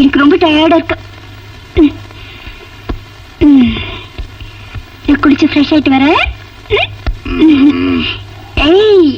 எனக்கு ரொம்ப டயர்டா இருக்கு. நான் குளிச்சு ஃப்ரெஷ் ஆயிட்டு வரேன். ஏய்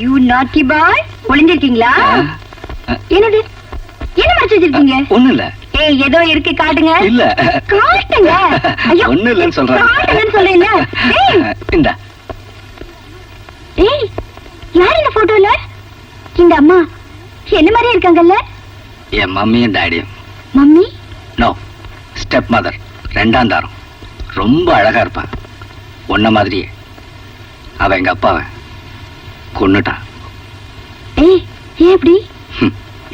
you naughty boy, ஒளிஞ்சிருக்கீங்களா? என்னது? என்ன மறைச்சு வச்சிருக்கீங்க? ஒண்ணும் இல்ல. ஏய் ஏதோ இருக்கு காட்டுங்க. இல்ல. காட்டுங்க. ஐயோ. ஒண்ணும் இல்லன்னு சொல்றேன். காட்டுங்கன்னு சொல்றேன்ல. ஏய். இந்தா. ஏய். யார் இந்த போட்டோல? இந்த அம்மா. என்ன மாதிரி இருக்காங்கல்ல? என் மம்மியும் டாடியும். மம்மி? நோ. Step mother. ரெண்டாம் தாரம். ரொம்ப அழகா இருப்பான். உன்ன மாதிரியே. அவ எங்க அப்பாவை கொன்னுட்டான். ஏய், ஏன் அப்படி?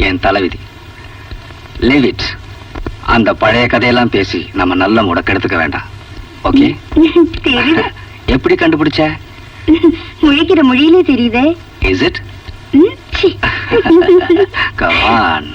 என் தலைவிதி. Leave it. அந்த பழைய கதையெல்லாம் பேசி நம்ம நல்ல முடக்கெடுத்துக்க வேண்டாம். ஓகே? தெரியுது. எப்படி கண்டுபிடிச்ச? முழிக்கிற மொழியிலே தெரியுதே. Is it? Come on.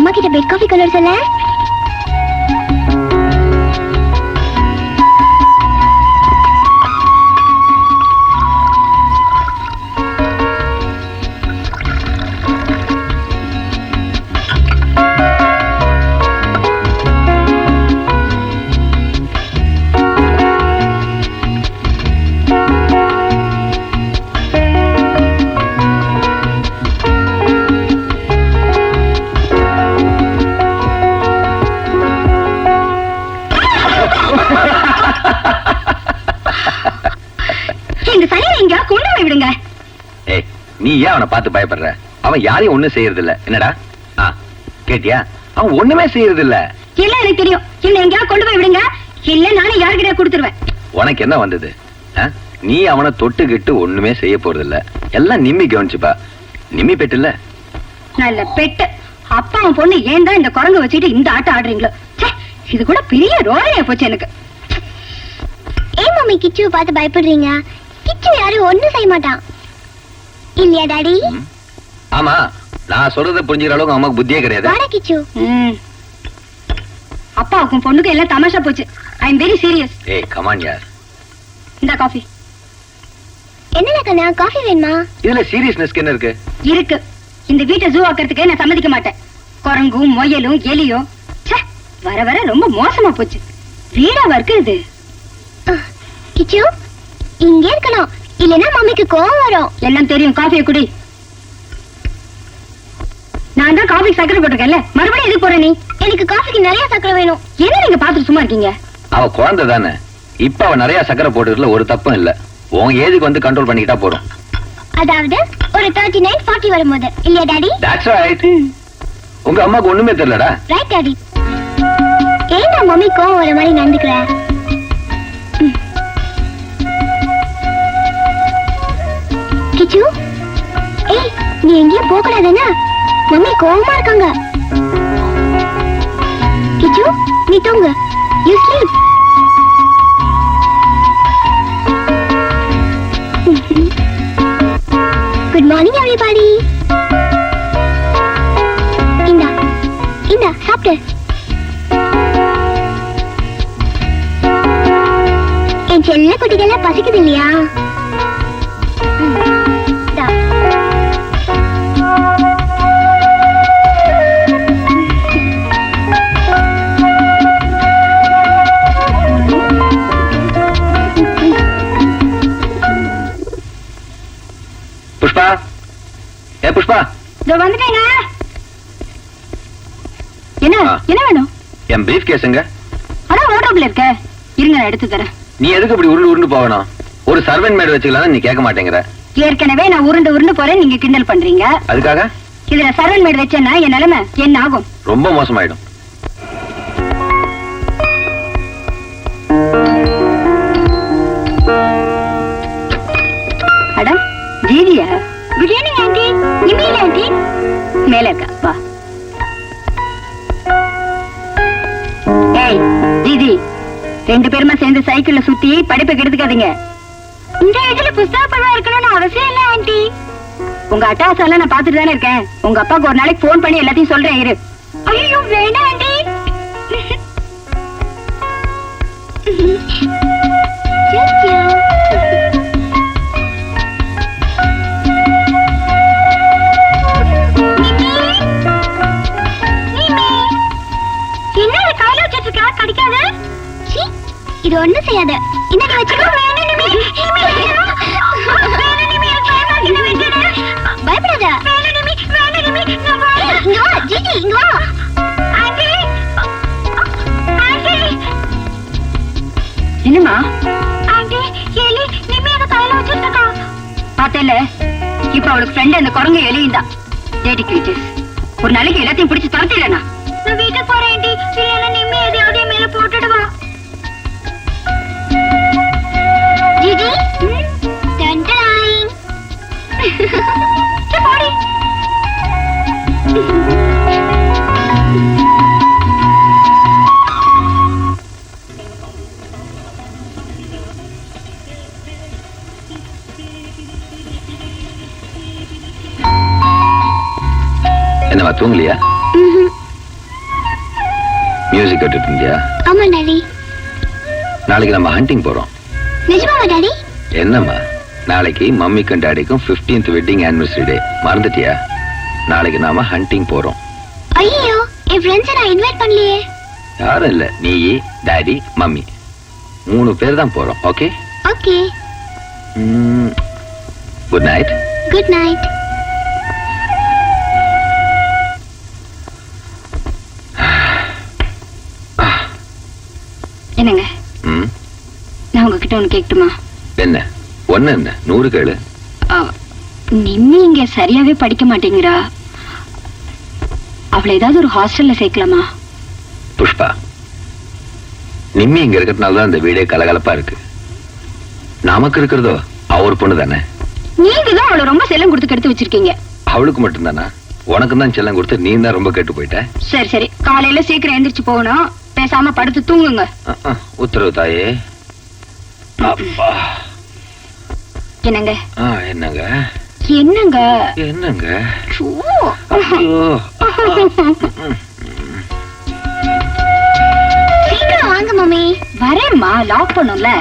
அம்மா கிட்ட பெட் காஃபி கலர் சொல்ல. இந்த சனியை எங்க கொண்டு போய் விடுங்க. ஏய், நீ ஏன் அவனை பார்த்து பயப்படுற? அவன் யாரையும் ஒண்ணும் செய்யறது இல்ல. என்னடா கேட்டியா? அவன் ஒண்ணுமே செய்யறது இல்ல. இல்ல எனக்கு தெரியும். என்ன எங்க கொண்டு போய் விடுங்க, இல்ல நானே யாருக்கிட்ட கொடுத்துருவேன். உனக்கு என்ன வந்தது? நீ அவனை தொட்டுக்கிட்டு ஒண்ணுமே செய்ய போறது இல்ல. எல்லாம் நிம்மி கவனிச்சுப்பா. நிம்மி பெட்டு இல்ல, நல்ல பெட்டு. அப்பாவும் பொண்ணு ஏன் தான் இந்த குரங்கு வச்சுட்டு இந்த ஆட்டம் ஆடுறீங்களோ? இது கூட பெரிய ரோலையா போச்சு எனக்கு. ஏன் மம்மி கிச்சு பார்த்து பயப்படுறீங்க? கிச்சு யாரும் ஒண்ணும் செய்ய மாட்டான் இல்லையா டாடி? ஆமா, நான் சொல்றத புரிஞ்சுக்கிற அளவுக்கு அம்மாக்கு புத்தியே கிடையாது. வாடா கிச்சு. அப்பாவுக்கும் பொண்ணுக்கு எல்லாம் தமாஷா போச்சு. ஐ அம் வெரி சீரியஸ். ஏய் கம் ஆன் யார். இந்த காஃபி. என்னடா கண்ணா, காஃபி வேணுமா? இதுல சீரியஸ்னஸ் என்ன இருக்கு? இருக்கு. இந்த வீட்டை ஜூ ஆக்கிறதுக்கு நான் சம்மதிக்க மாட்டேன். குரங்கும் முயலும் எலியும் வர வர ரொம்ப மோசமா போச்சு. வீடாவா இருக்கு இது. கிச்சு இங்கே இருக்கணும், இல்லனா மம்மிக்கு கோவம் வரும். எல்லாம் தெரியும். காஃபியை குடி. நான் தான் காஃபி சக்கரை போட்டிருக்கேன்ல, மறுபடியும் எதுக்கு போற நீ? எனக்கு காஃபிக்கு நிறைய சக்கரை வேணும். என்ன நீங்க பாத்துட்டு சும்மா இருக்கீங்க? அவ குழந்தை தானே, இப்ப அவ நிறைய சக்கரை போட்டுறதுல ஒரு தப்பும் இல்ல. உன் ஏஜுக்கு வந்து கண்ட்ரோல் பண்ணிக்கிட்டா போதும். அதாவது ஒரு 39 40 வரும்போது இல்லையா டாடி? That's right. உங்க அம்மாக்கு ஒண்ணுமே தெரியலடா. Right daddy. ஏன்டா மம்மி கோவம் வர மாதிரி நடந்துக்கிற? கிச்சு, ஏய் நீ எங்கேயும் போக கூடாதுன்னா மம்மி கோவமா இருக்காங்க. கிச்சு நீ தூங்கு. You sleep. Good morning everybody. இந்தா இந்தா சாப்பிடு. என் செல்ல குட்டிகள்லாம் பசிக்குது இல்லையா? புஷ்பா, ஏ புஷ்பா. இதோ வந்துட்டேங்க. என்ன என்ன வேணும்? என் பிரீஃப் கேஸுங்க. அதான் வாட்ரோப்ல இருக்க. இருங்க நான் எடுத்து தரேன். நீ எதுக்கு இப்படி உருண்டு உருண்டு போகணும்? ஒரு சர்வெண்ட் மேட் வச்சுக்கலாம், நீ கேட்க மாட்டேங்கிற. ஏற்கனவே நான் உருண்டு உருண்டு போறேன், நீங்க கிண்டல் பண்றீங்க. அதுக்காக இதுல சர்வெண்ட் மேட் வச்சேன்னா என் நிலைமை என்ன ஆகும்? ரொம்ப மோசமாயிடும். அட ஜீவியா. Good evening aunty. நிமில ஆண்டி மேல இருக்கா. வா. ஏய் ஜீதி, ரெண்டு பேருமா சேர்ந்து சைக்கிள்ல சுத்தி படிப்பை கெடுத்துக்காதீங்க. இந்த இடத்துல புஸ்தக பழம் இருக்கணும்னு அவசியம் இல்ல ஆண்டி. உங்க அட்டாசால நான் பாத்துட்டு தானே இருக்கேன். உங்க அப்பாக்கு ஒரு நாளைக்கு போன் பண்ணி எல்லாத்தையும் சொல்றேன். இரு. ஐயோ வேண்டாம் ஆண்டி. என்ன கையில வச்சிட்டு இருக்கா? கடிக்காத. இது ஒண்ணும் செய்யாத. இன்னைக்கு வச்சுக்கோ. பயப்படாத. என்னமா? பார்த்தேல, இப்ப அவளுக்கு ஃப்ரெண்ட் அந்த குரங்கு எலியும் தான். ஒரு நாளைக்கு எல்லாத்தையும் பிடிச்சு துரத்திடனா? நான் வீட்டுக்கு போறேன் ஆண்டி. இல்லைன்னா நிம்மி எதையாவது மேல போட்டுடுவா. ஜிஜி டன்டாய். போடி. என்னவா தூங்கலையா? மியூசிக் கேட்டுட்டு இருந்தியா? ஆமா டாடி. நாளைக்கு நம்ம ஹண்டிங் போறோம். நிஜமாவா டாடி? என்னம்மா, நாளைக்கு மம்மிக்கும் டாடிக்கும் 15th வெட்டிங் ஆனிவர்சரி டே. மறந்துட்டியா? நாளைக்கு நாம ஹண்டிங் போறோம். ஐயோ, என் ஃப்ரெண்ட்ஸ் நான் இன்வைட் பண்ணலையே. யாரும் இல்ல, நீ, டாடி, மம்மி 3 பேர் தான் போறோம். Okay okay. Good night. Good night. என்னங்க, ம், நான் உங்ககிட்ட ஒண்ணு கேட்கட்டுமா? என்ன ஒண்ணு என்ன 100 கேளு. நிம்மி இங்க சரியாவே படிக்க மாட்டேங்கிறா. அவளை ஏதாவது ஒரு ஹாஸ்டல்ல சேர்க்கலாமா? புஷ்பா, நிம்மி இங்க இருக்கிறதுனால தான் இந்த வீடே கலகலப்பா இருக்கு. நமக்கு இருக்கிறதோ அவர் பொண்ணு தானே. நீங்க தான் அவளை ரொம்ப செல்லம் கொடுத்து கெடுத்து வச்சிருக்கீங்க. அவளுக்கு மட்டும் தானா? உனக்கு தான் செல்லம் கொடுத்து நீ தான் ரொம்ப கெட்டு போயிட்ட. சரி சரி, காலையில சீக்கிரம் எந்திரிச்சு போகணும். பேசாம படுத்து தூங்குங்க. உத்தரவு தாயே. அப்பா. என்னங்க என்னங்க என்னங்க என்னங்க? சூ. ஐயோ. சீக்கிரம் வாங்க மம்மி. வரேம்மா, லாக் பண்ணும்ல.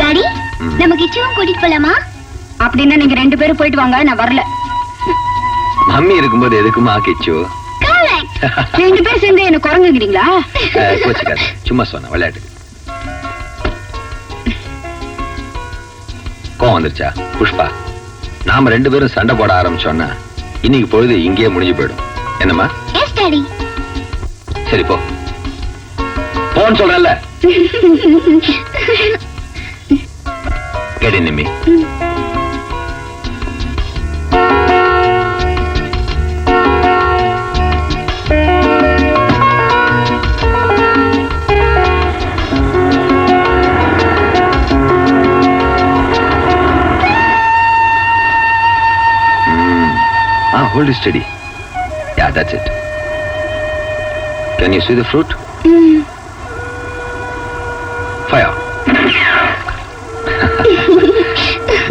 டாடி, நம்ம கிச்சனும் கூட்டிட்டு போலாமா? அப்படின்னா நீங்க 2 பேரும் போயிட்டு வாங்க, நான் வரல. மம்மி இருக்கும்போது எதுக்குமா கிச்சு? 2 பேர் சேர்ந்து என்ன குரங்குங்கிறீங்களா? கோச்சிக்காத, சும்மா சொன்ன விளையாட்டுக்கு. கோவம் வந்துருச்சா? புஷ்பா, நாம 2 பேரும் சண்டை போட ஆரம்பிச்சோம்னா இன்னைக்கு பொழுது இங்கேயே முடிஞ்சு போயிடும். என்னம்மா? Yes daddy. சரி போ, போன்னு சொல்றேன்ல. கேடி Nimmi. Hold it steady. Yeah, that's it. Can you see the fruit? Fire.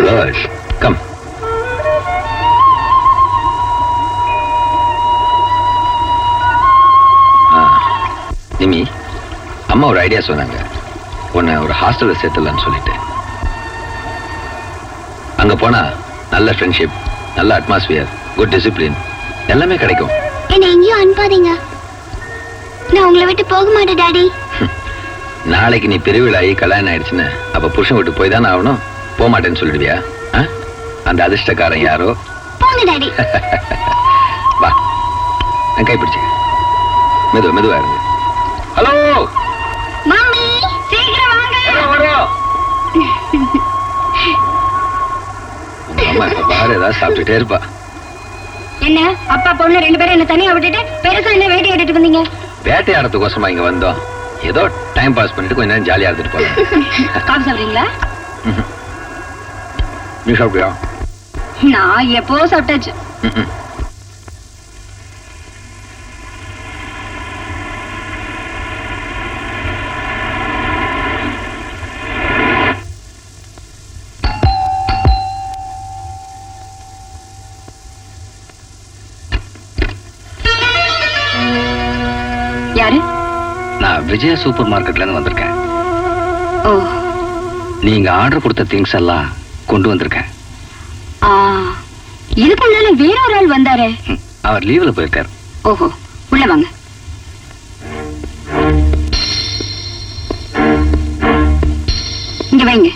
Good. Come. நிமி, அம்மா ஒரு ஐடியா சொன்னாங்க. உன்னை ஒரு ஹாஸ்டல்ல சேர்த்துலான்னு சொல்லிட்டு. அங்க போனா நல்ல ஃப்ரெண்ட்ஷிப், நல்ல அட்மாஸ்பியர், குட் டிசிப்ளின் எல்லாமே கிடைக்கும். என்ன எங்கேயும் அனுப்பாதீங்க. நான் உங்களை விட்டு போக மாட்டேன் டாடி. நாளைக்கு நீ பெரியவிழாயி கல்யாணம் ஆயிடுச்சுன்னு அப்ப புருஷன் விட்டு போய் தானே ஆகணும். போக மாட்டேன்னு சொல்லிடுவியா? அந்த அதிர்ஷ்டக்காரன் யாரோ. போங்க டாடி. வா, நான் கைப்பிடிச்சு. மெதுவா இருங்க. ஹலோ மம்மி, சீக்கிரம் வாங்க. வரோம். அம்மா இப்ப பாரு ஏதாவது சாப்பிட்டுட்டே இருப்பா. என்ன அப்பா பொண்ணு 2 பேரும் என்ன தனியா விட்டுட்டு பெருசா என்ன வேட்டை ஆடிட்டு வந்தீங்க? வேட்டையாடுறதுக்கோசமா இங்க வந்தோம். ஏதோ டைம் பாஸ் பண்ணிட்டு கொஞ்ச நேரம் ஜாலியா இருந்துட்டு போலாம். காஃபி சாப்பிடுறீங்களா? நீ சாப்பிட்டியா? நான் எப்போ சாப்பிட்டாச்சு. யாரு? நான் விஜய சூப்பர் மார்க்கெட்ல இருந்து வந்திருக்கேன். ஓ, நீங்க ஆர்டர் கொடுத்த திங்ஸ் எல்லாம் கொண்டு வந்திருக்கேன். இதுக்கு முன்னால வேற ஒரு ஆள் வந்தாரே. அவர் லீவ்ல போயிருக்காரு. ஓஹோ, உள்ள வாங்க. இங்க வைங்க.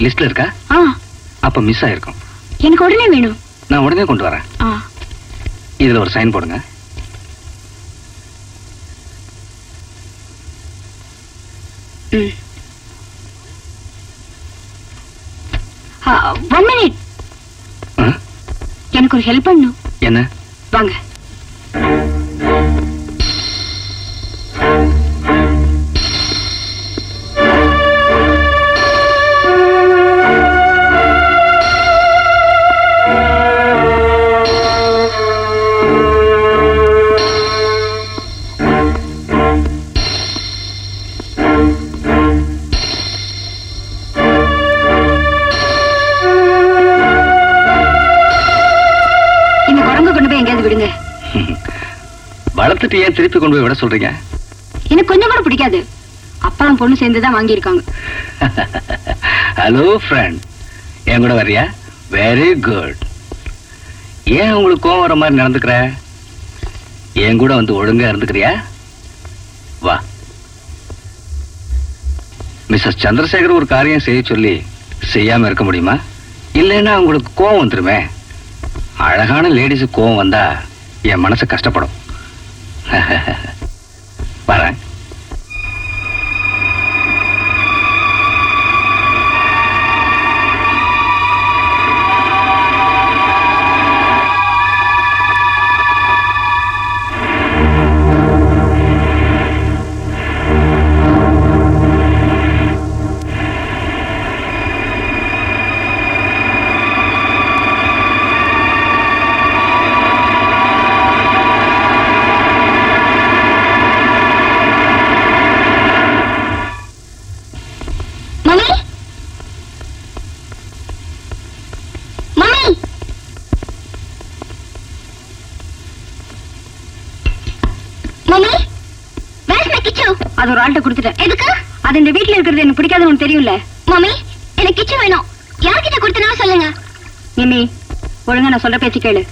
லிஸ்ட்ல இருக்கா? ஆ, அப்ப மிஸ் ஆயிருக்கும். எனக்கு உடனே வேணும். நான் உடனே கொண்டு வரேன். ஆ, இதுல ஒரு சைன் போடுங்க. ம். 1 minute. ஆ? எனக்கு ஒரு ஹெல்ப் பண்ணும். என்ன? வாங்க. இந்த குரங்கு கொண்டு போய் எங்கேயாவது விடுங்க. வளர்த்துட்டு ஏன் திருப்பி கொண்டு போய் விட சொல்றீங்க? எனக்கு கொஞ்சம் கூட பிடிக்காது. அப்பாவும் பொண்ணு சேர்ந்துதான் வாங்கியிருக்காங்க. ஹலோ ஃப்ரெண்ட், என் கூட வரியா? Very good. ஏன் உங்களுக்கு கோவம் வர மாதிரி நடந்துக்கிற? என் கூட வந்து ஒழுங்கா இருந்துக்கிறியா? வா. மிஸ்ஸஸ் சந்திரசேகர் ஒரு காரியம் செய்ய சொல்லி செய்யாம இருக்க முடியுமா? இல்லைன்னா உங்களுக்கு கோவம் வந்துருமே. அழகான லேடிஸு கோவம் வந்தா என் மனசு கஷ்டப்படும். வரேன். Mummy, mummy, mummy, where's my kitchen? அது ஒரு ஆள்கிட்ட கொடுத்துட்டேன். எதுக்கு? அது இந்த வீட்ல இருக்கிறது எனக்கு பிடிக்காதுன்னு உனக்கு தெரியும்ல. மம்மி, எனக்கு கிச்சன் வேணும். யார்கிட்ட கொடுத்தனா சொல்லுங்க. மிமி, ஒழுங்கா நான் சொல்ற பேச்சு கேளு.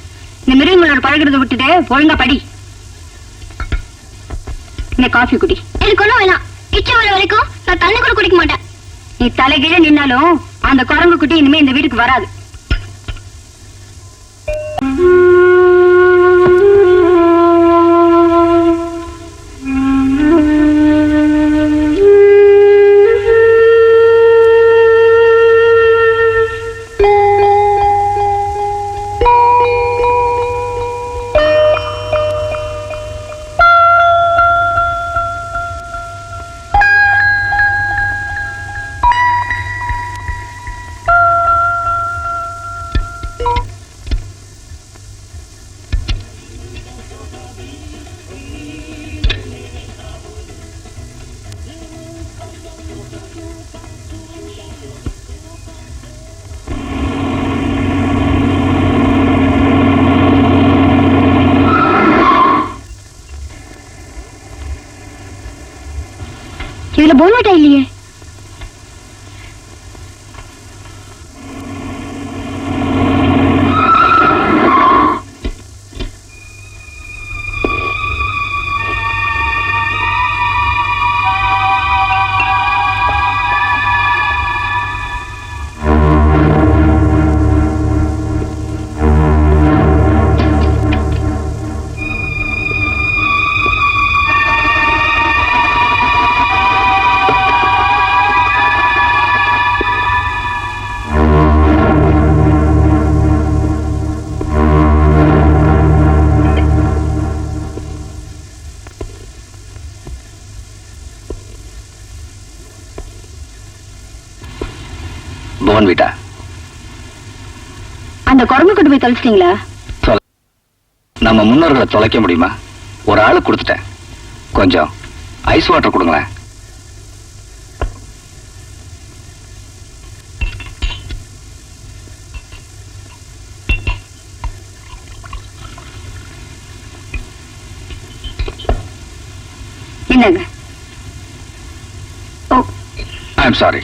இந்த மிருகங்களோட பழகுறத விட்டுட்டு ஒழுங்கா படி. இந்த காஃபி குடி. எனக்கு ஒண்ணும் வேணாம். கிச்சன் வர வரைக்கும் நான் தண்ணி கூட குடிக்க மாட்டேன். நீ தலைகீழ நின்னாலும் அந்த குரங்கு குட்டி இனிமே இந்த வீட்டுக்கு வராது. இதுல போனட்டா இல்லையே. போன்விட்டா. அந்த குரங்கு கொண்டு போய் தொலைச்சிட்டீங்களா? நம்ம முன்னோர்களை தொலைக்க முடியுமா? ஒரு ஆளு கொடுத்துட்டேன். கொஞ்சம் ஐஸ் வாட்டர் கொடுங்களேன். என்னங்க? ஓ, ஐ எம் சாரி.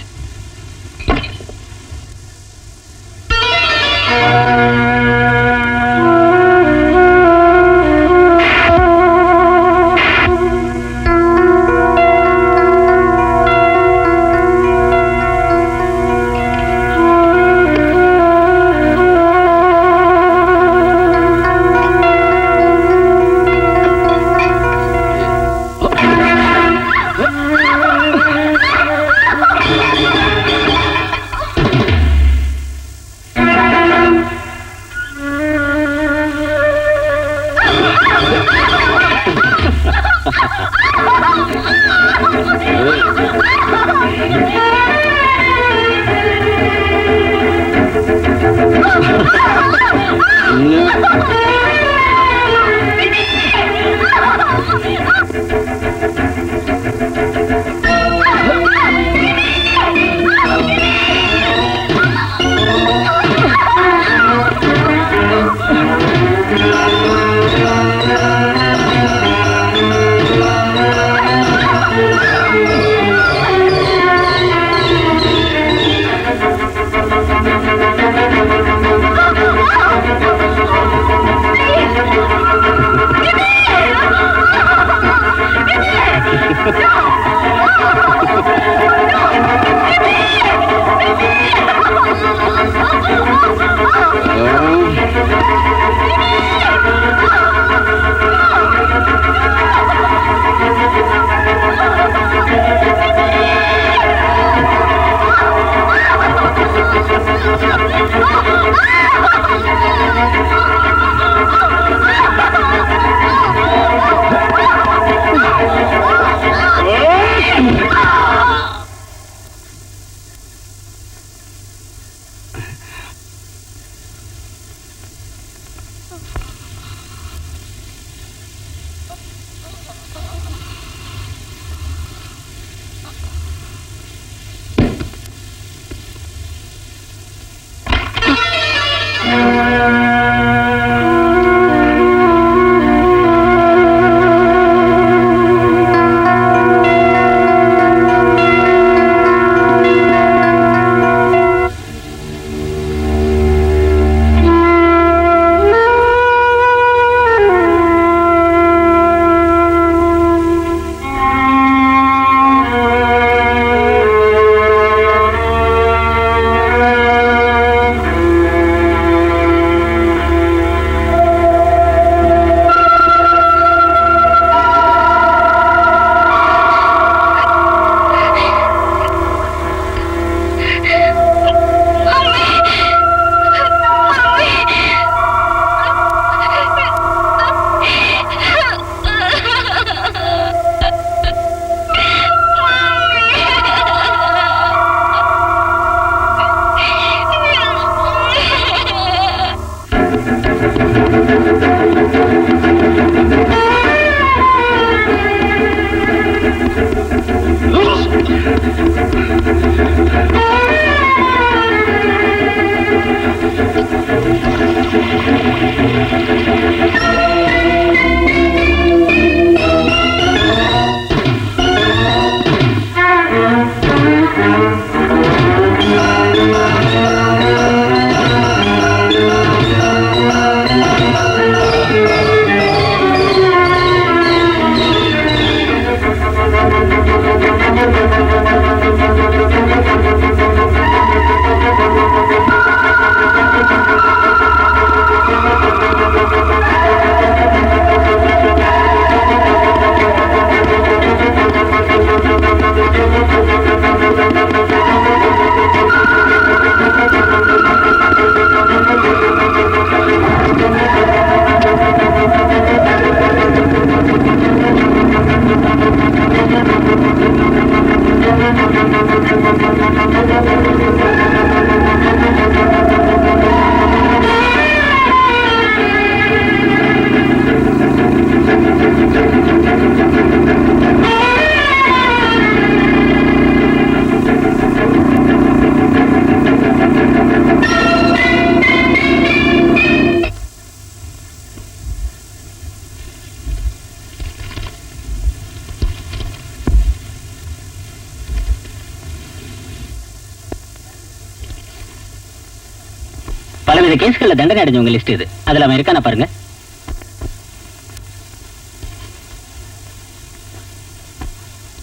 இந்த கேஸ்கள்ல தண்டனை அடைஞ்சவங்க லிஸ்ட் இது. அதுல அவன் இருக்கான பாருங்க.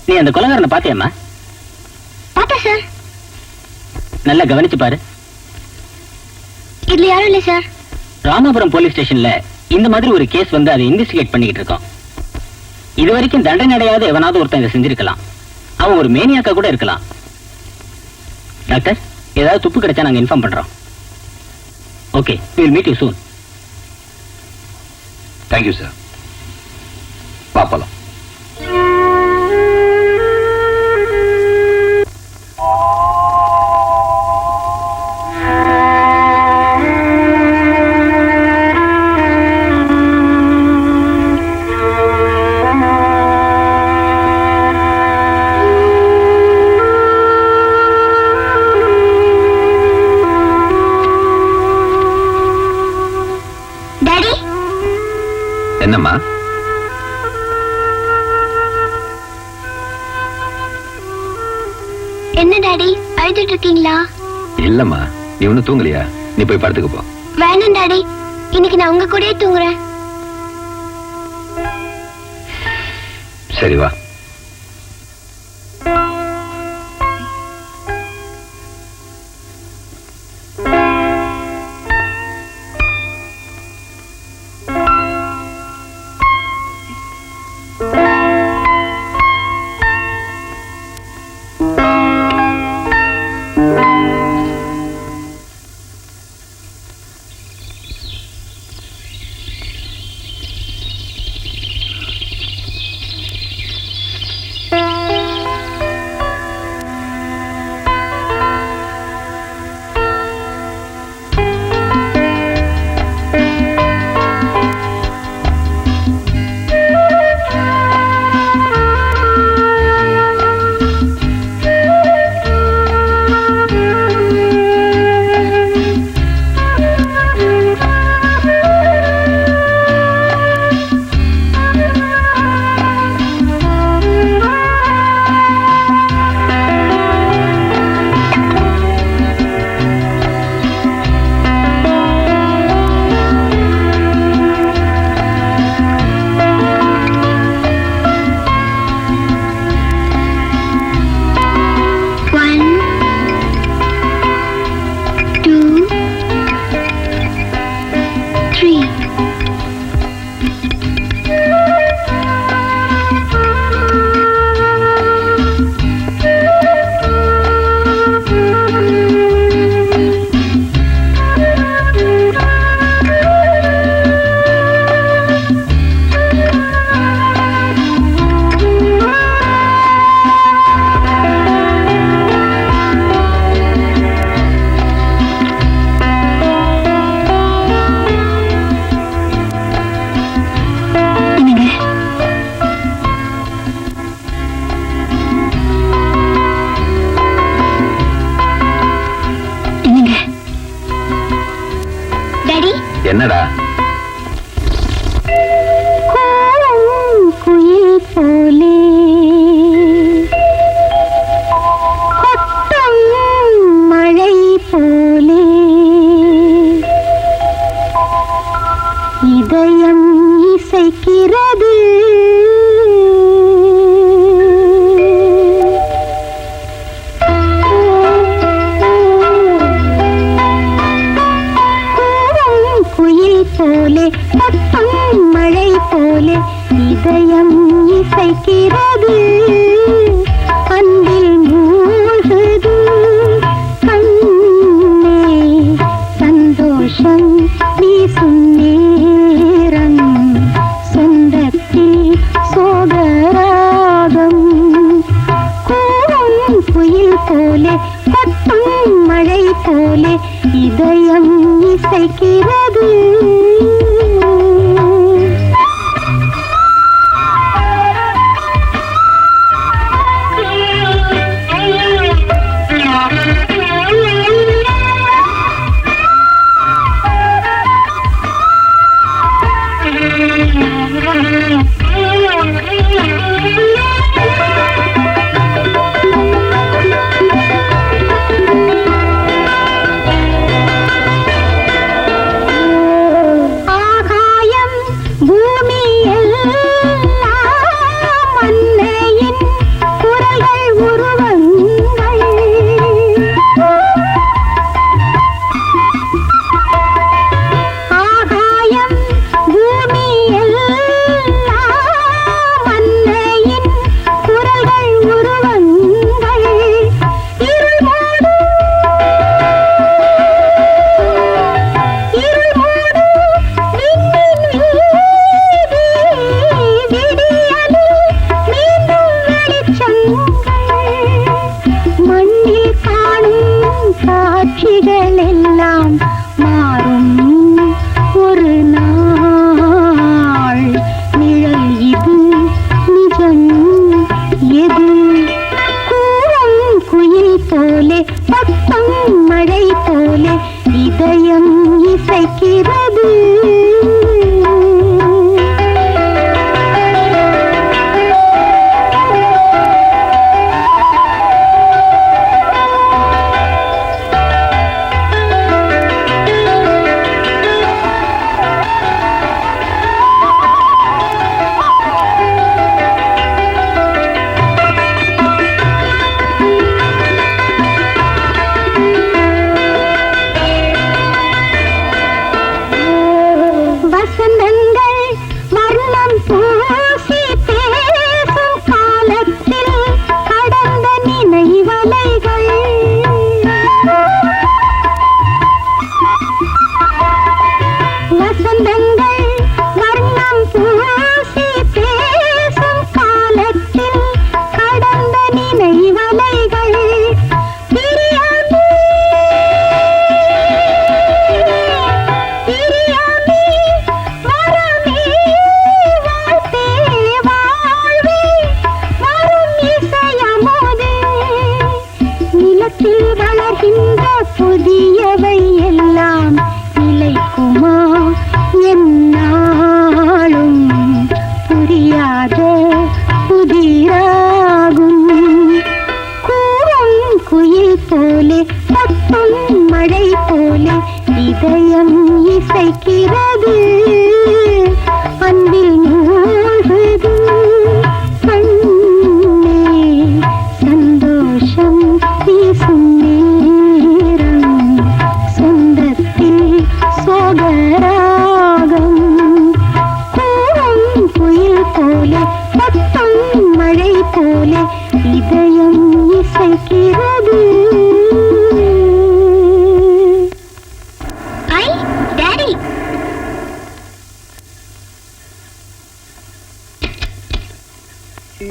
நீ அந்த கொலைகாரனை பாத்தியம்மா? பார்த்தேன் சார். நல்லா கவனிச்சு பாரு. இதுல யாரும் இல்ல சார். ராமாபுரம் போலீஸ் ஸ்டேஷன்ல இந்த மாதிரி ஒரு கேஸ் வந்து அதை இன்வெஸ்டிகேட் பண்ணிக்கிட்டு இருக்கோம். இது வரைக்கும் தண்டனை அடையாத எவனாவது ஒருத்தன் இதை செஞ்சிருக்கலாம். அவன் ஒரு மேனியாக்கா கூட இருக்கலாம். டாக்டர், ஏதாவது துப்பு கிடைச்சா நாங்க இன்ஃபார்ம் பண்றோம். Okay, we will meet you soon. Thank you sir. பாப்பலாம். டாடி, என்னம்மா? என்ன டாடி அழுதுட்டு இருக்கீங்களா? இல்லம்மா, நீ ஒன்னும் தூங்கலையா? நீ போய் படுத்துக்கு போ. வேணாம் டாடி, இன்னைக்கு நான் உங்க கூடயே தூங்குறேன். சரி வா. என்னடா? குயில் போலே கொட்டும் மழை போலே இதயம் இசைக்கிறது. போலே கொட்டும் மழை போலே இதயம் இசைக்கிறது. அன்பில் மூழ்குது கண்ணே சந்தோஷம் வீசும் நேரம். சொந்தத்தில் சோகராகம் கூறும் குயில் போலே கொட்டும் மழை போலே இதயம் இசைக்கிறது. Come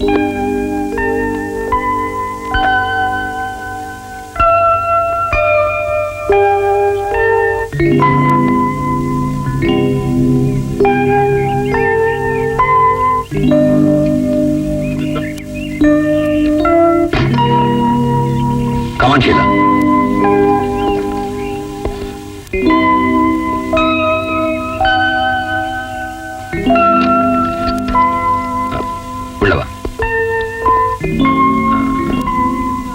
on, Sheila. உள்ள வா.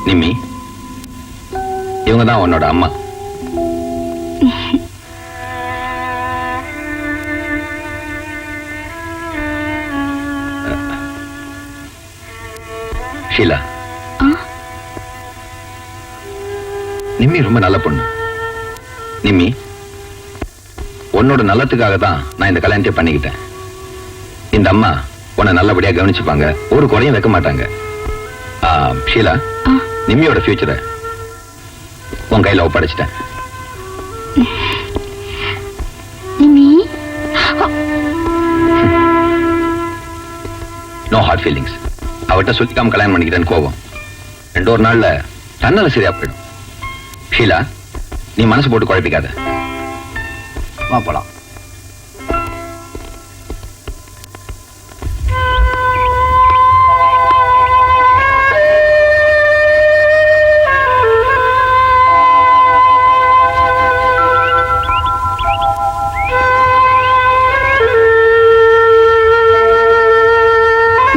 நிம்மி, இவங்க தான் உன்னோட அம்மா. ஷீலா, நிம்மி ரொம்ப நல்ல பொண்ணு. நிம்மி, உன்னோட நல்லத்துக்காக தான் நான் இந்த கல்யாணத்தை பண்ணிக்கிட்டேன். இந்த அம்மா உன்னை நல்லபடியா கவனிச்சுப்பாங்க, ஒரு குறையும் வைக்க மாட்டாங்க. ஷீலா, நிம்மியோட ஃபியூச்சரை உன் கையில ஒப்படைச்சிட்டேன். Nimmi, no hard feelings. அவட்ட சுத்திக்காம கல்யாணம் பண்ணிக்கிட்டேன்னு கோபம் ரெண்டு ஒரு நாள்ல தன்னால சரியா போயிடும். ஷீலா, நீ மனசு போட்டு குழப்பிக்காத. வா போலாம்.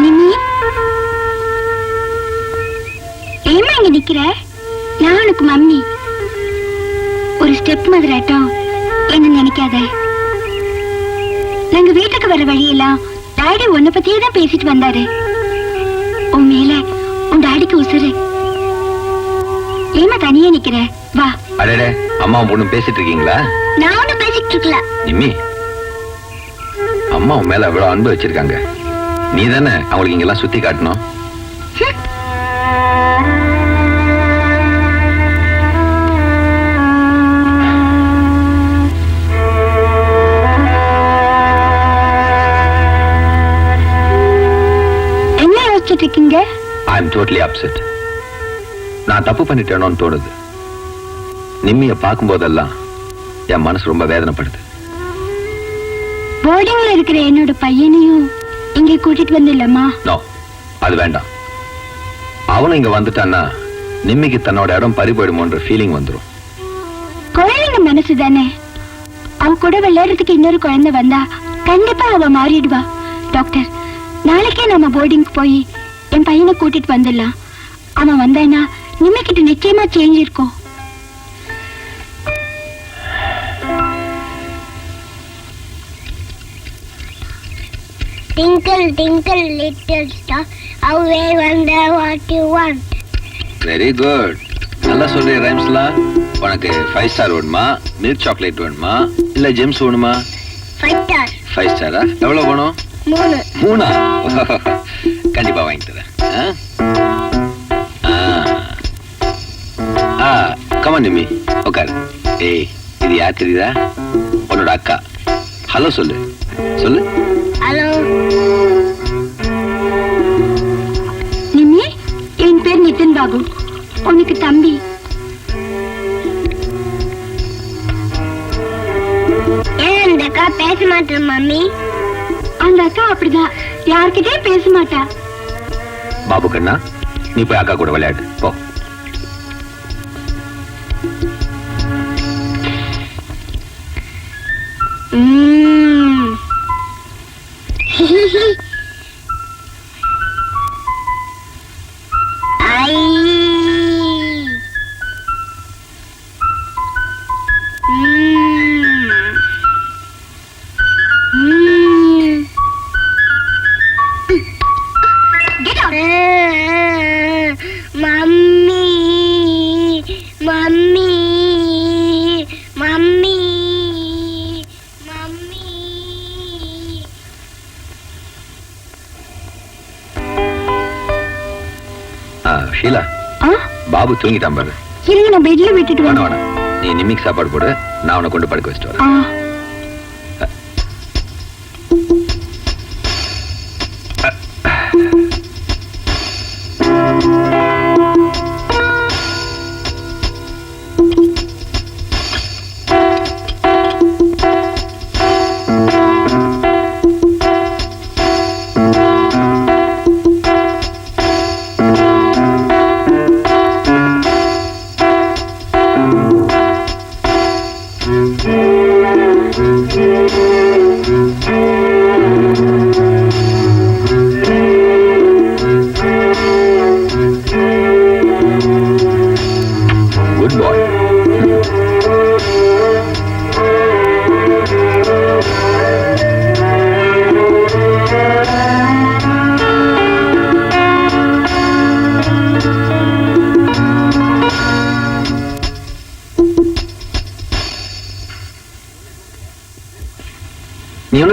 நிம்மி, ஏம்மா இங்க நிக்கிற? நான் உனக்கு மம்மி. ஒரு ஸ்டெப் மதுராட்டம் என்ன நினைக்காத. நாங்க வீட்டுக்கு வர வழியெல்லாம் டாடி உன்னை பத்தியே தான் பேசிட்டு வந்தாரு. உன் மேல உன் டாடிக்கு உசுரு. ஏமா தனியே நிக்கிற? வா. அடடே, அம்மாவும் பொண்ணும் பேசிட்டு இருக்கீங்களா? நான் ஒண்ணு பேசிட்டு இருக்கல. நிம்மி, அம்மா உன் மேல எவ்வளவு அன்பு வச்சிருக்காங்க. நீ தானே அவங்களுக்கு இங்கெல்லாம் சுத்தி காட்டணும். என்ன யோசிச்சுட்டு இருக்கீங்க? I am totally upset. நான் தப்பு பண்ணிட்டேனோன்னு தோணுது. நிம்மிய பார்க்கும் போதெல்லாம் என் மனசு ரொம்ப வேதனைப்படுது. போர்டிங்ல இருக்கிற என்னோட பையனையும் இங்க கூட்டிட்டு வந்துடலாமா? நோ, அது வேண்டாம். அவனும் இங்க வந்துட்டான்னா நிம்மிக்கு தன்னோட இடம் பறி போயிடுமோன்ற ஃபீலிங் வந்துடும். குழந்தைங்க மனசு தானே. அவ கூட விளையாடுறதுக்கு இன்னொரு குழந்தை வந்தா கண்டிப்பா அவ மாறிடுவா. டாக்டர், நாளைக்கே நம்ம போர்டிங்க்கு போய் என் பையனை கூட்டிட்டு வந்துடலாம். அவன் வந்தானா நிம்மிக்கிட்ட நிச்சயமா சேஞ்ச் இருக்கும். Twinkle, twinkle, little star, how I wonder what you want. Very good. நல்லா சொல்ற ரைம்ஸ்லாம். உனக்கு 5 ஸ்டார் வேணுமா, மில்க் சாக்லேட் வேணுமா, இல்ல ஜெம்ஸ் வேணுமா? 5 star. 5 ஸ்டாரா? எவ்வளவு வேணும்? 3. 3? கண்டிப்பா வாங்கி தரேன். கமான் நிம்மி, உட்காரு. ஏய், இது யார் தெரியுதா? உன்னோட அக்கா. ஹலோ சொல்லு. சொல்லு. Hello. நிம்மி, என் பேர் நிதின் பாபு. உனக்கு தம்பி. ஏன் அந்த அக்கா பேச மாட்டேன் மம்மி? அந்த அக்கா அப்படிதான், யார்கிட்டயே பேச மாட்டா. பாபு கண்ணா, நீ போய் அக்கா கூட விளையாடு போ. Get out. Mummy, mummy, mummy, mummy. Sheela, Babu தூங்கிட்டான் பாரு. இருங்க, நான் பெட்ல விட்டுட்டு வேணாம் வரேன். வேணாம், நீ நிம்மிக்கு சாப்பாடு போடு, நான் அவனை கொண்டு படுக்க வச்சுட்டு வரேன்.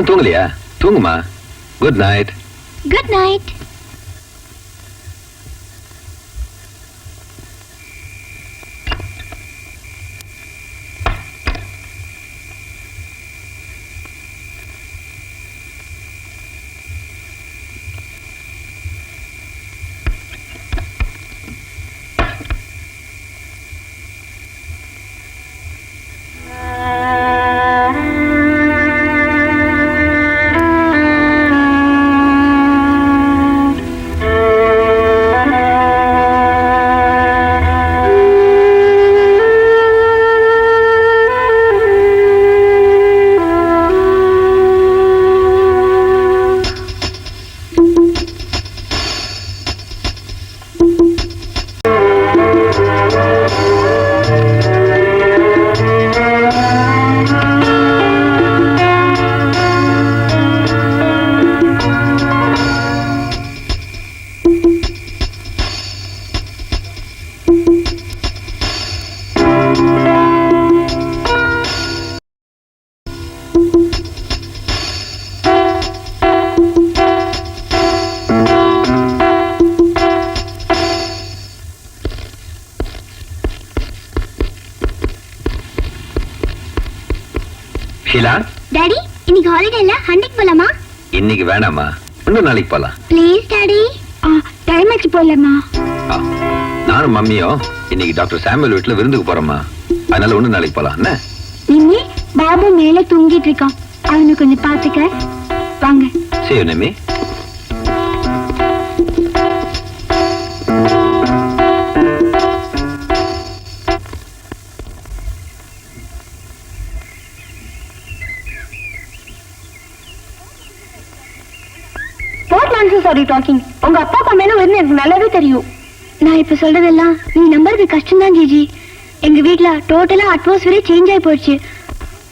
இன்னும் தூங்கலையா? தூங்குமா. Good night. Good night. Sheela, daddy, இன்னைக்கு ஹாலிடேல ஹண்டிங் போலாமா? இன்னைக்கு வேணாமா, இன்னும் நாளைக்கு போலாம். Please daddy. டைம் ஆச்சு போலமா. ஆ, நானும் மம்மியும் இன்னைக்கு டாக்டர் சாமுவேல் வீட்டுல விருந்துக்கு போறோமா, அதனால ஒண்ணு நாளைக்கு போலாம். என்ன நிம்மி, பாபு மேல தூங்கிட்டு இருக்கான், அவனை கொஞ்சம் பாத்துக்க. வாங்க. See you, Nimmi. What nonsense are you talking? உங்க அப்பா அம்மா மேல வந்து எனக்கு நல்லாவே தெரியும். நான் இப்ப சொல்றதெல்லாம் நீ நம்புறது கஷ்டம் தான் ஜிஜி. எங்க வீட்ல டோட்டலா அட்மாஸ்பியரே சேஞ்ச் ஆகி போயிடுச்சு.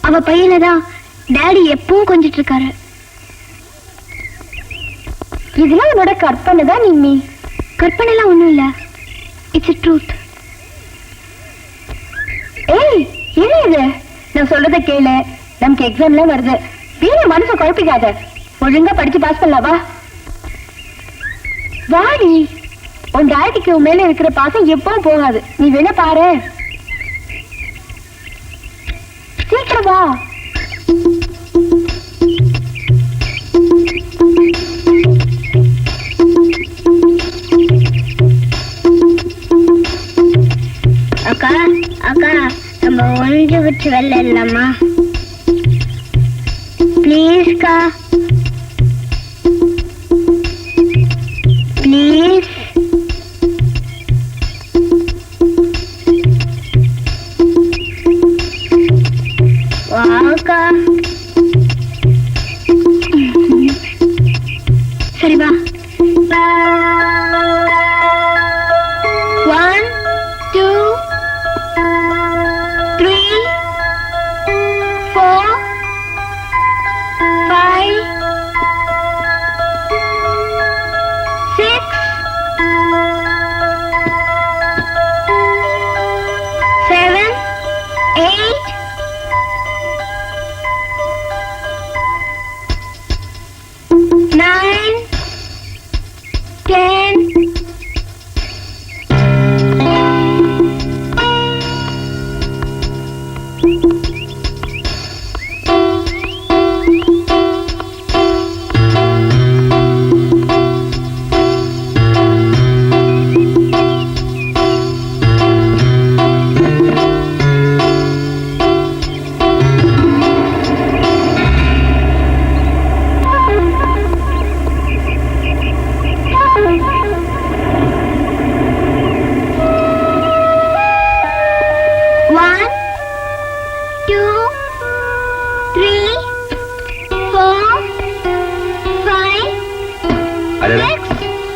அவ பையனை தான் டாடி எப்பவும் கொஞ்சிட்டு இருக்காரு. இதெல்லாம் உன்னோட கற்பனை தான் நிம்மி. கற்பனை எல்லாம் ஒண்ணும் இல்ல, இட்ஸ் ட்ரூத். ஏய், என்ன இது? நான் சொல்றத கேளு, நமக்கு எக்ஸாம்லாம் வருது. வீண மனசை குழப்பிக்காத, ஒழுங்கா படிச்சு பாஸ் பண்ணலாவா? வாடி, உன் டாடிக்கு உன் மேல இருக்கிற பாசம் எப்பவும் போகாது. நீ வேணா பாரு, சீக்கிரம் வா. அக்கா அக்கா, நம்ம ஒன்று விட்டு வெளில இல்லம்மா, ப்ளீஸ்க்கா, ப்ளீஸ். வாக்கா. சரி வா. 1 2 3 4 5 6 7 8 9 10.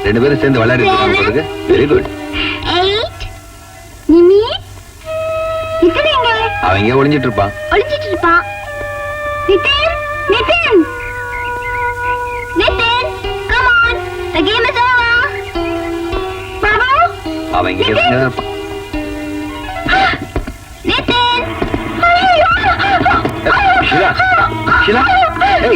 ரெண்டு பேரும் சேர்ந்து விளையாடுறது. Very good. அவங்க ஒளிஞ்சிட்டு இருப்பான். அவங்க ஷீலா, ஷீலா ஏய்,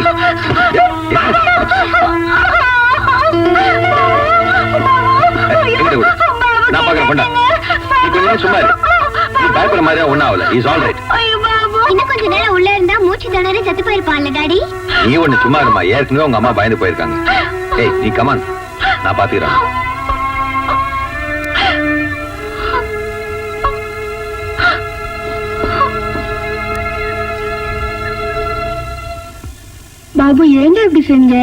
எங்கிட்ட விடு. நான் பாக்குறேன் கொண்டா. நீ கொஞ்ச நேரம் சும்மா இரு. நீ பயப்படுற மாதிரியா ஒன்னும் ஆகல. Is all right. இன்னும் கொஞ்ச நேரம் உள்ள இருந்தா மூச்சு திணறி செத்து போயிருப்பான்ல டாடி. நீ ஒண்ணு சும்மா இருமா. ஏற்கனவே உங்க அம்மா பயந்து போயிருக்காங்க. ஏய் நீ கமான், நான் பாத்துக்கிறேன். பாபு ஏங்க இப்படி செஞ்ச?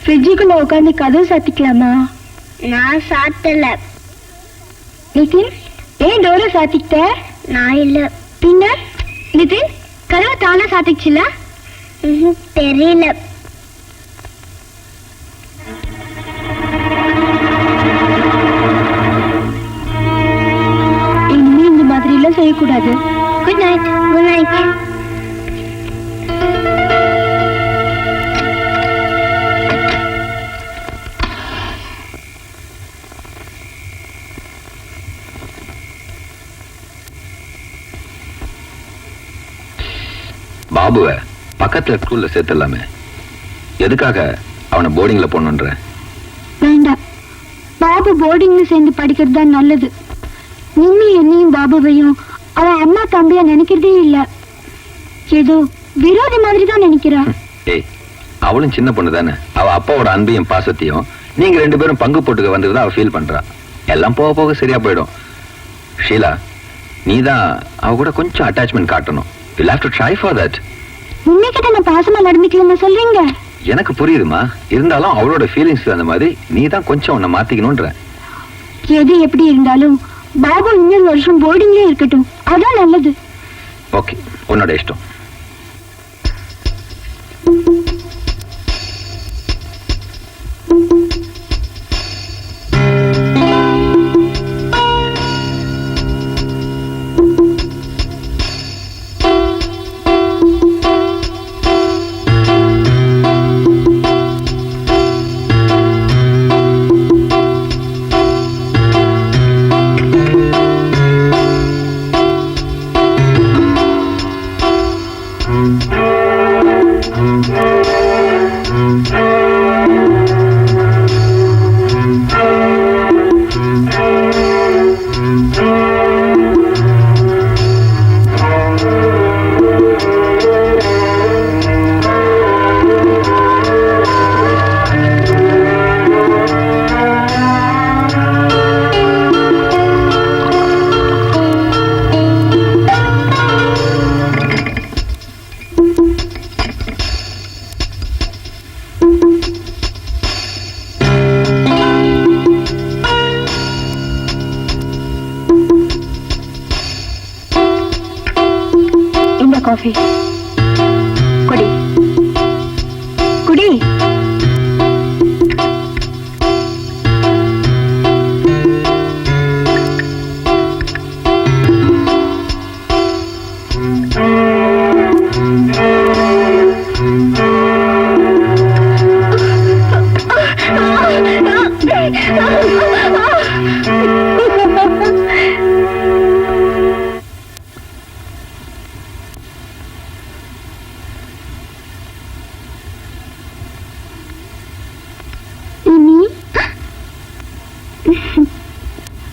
ஃப்ரிட்ஜுக்குள்ள உட்காந்து கதவு சாத்திக்கலாமா? நான் சாத்தல. நிதின் ஏன் டோரை சாத்திக்கிட்ட? நான் இல்ல. பின்ன நிதின் கதவை தானா சாத்திச்சுல? தெரியல. இனிமே இந்த மாதிரி எல்லாம் செய்யக்கூடாது. Good night. Good night. பாபுவை பக்கத்துல ஸ்கூல்ல சேர்த்துடலாமே. எதுக்காக அவனை போர்டிங்ல போடணுன்ற? வேண்டாம், பாபு போர்டிங்ல சேர்ந்து படிக்கிறது தான் நல்லது. நிம்மி என்னையும் பாபுவையும் அவன் அம்மா தம்பியா நினைக்கிறதே இல்ல. ஏதோ விரோதி மாதிரி தான் நினைக்கிறா. ஏய் அவளும் சின்ன பொண்ணு தானே. அவ அப்பாவோட அன்பையும் பாசத்தையும் நீங்க ரெண்டு பேரும் பங்கு போட்டுக்க வந்ததுதான் அவ ஃபீல் பண்றா. எல்லாம் போக போக சரியா போயிடும். ஷீலா, நீதான் அவ கூட கொஞ்சம் அட்டாச்மெண்ட் காட்டணும். You'll have to try for that. உண்மைக்கிட்ட நான் பாசமா நடந்துக்கலன்னு சொல்றீங்க? எனக்கு புரியுதுமா. இருந்தாலும் அவளோட ஃபீலிங்ஸ் அந்த மாதிரி நீ தான் கொஞ்சம் உன்னை மாத்திக்கணும்ன்ற. எது எப்படி இருந்தாலும் பாபு இன்னொரு வருஷம் போர்டிங்லயே இருக்கட்டும், அதான் நல்லது. ஓகே, உன்னோட இஷ்டம். காஃபி குடி குடி.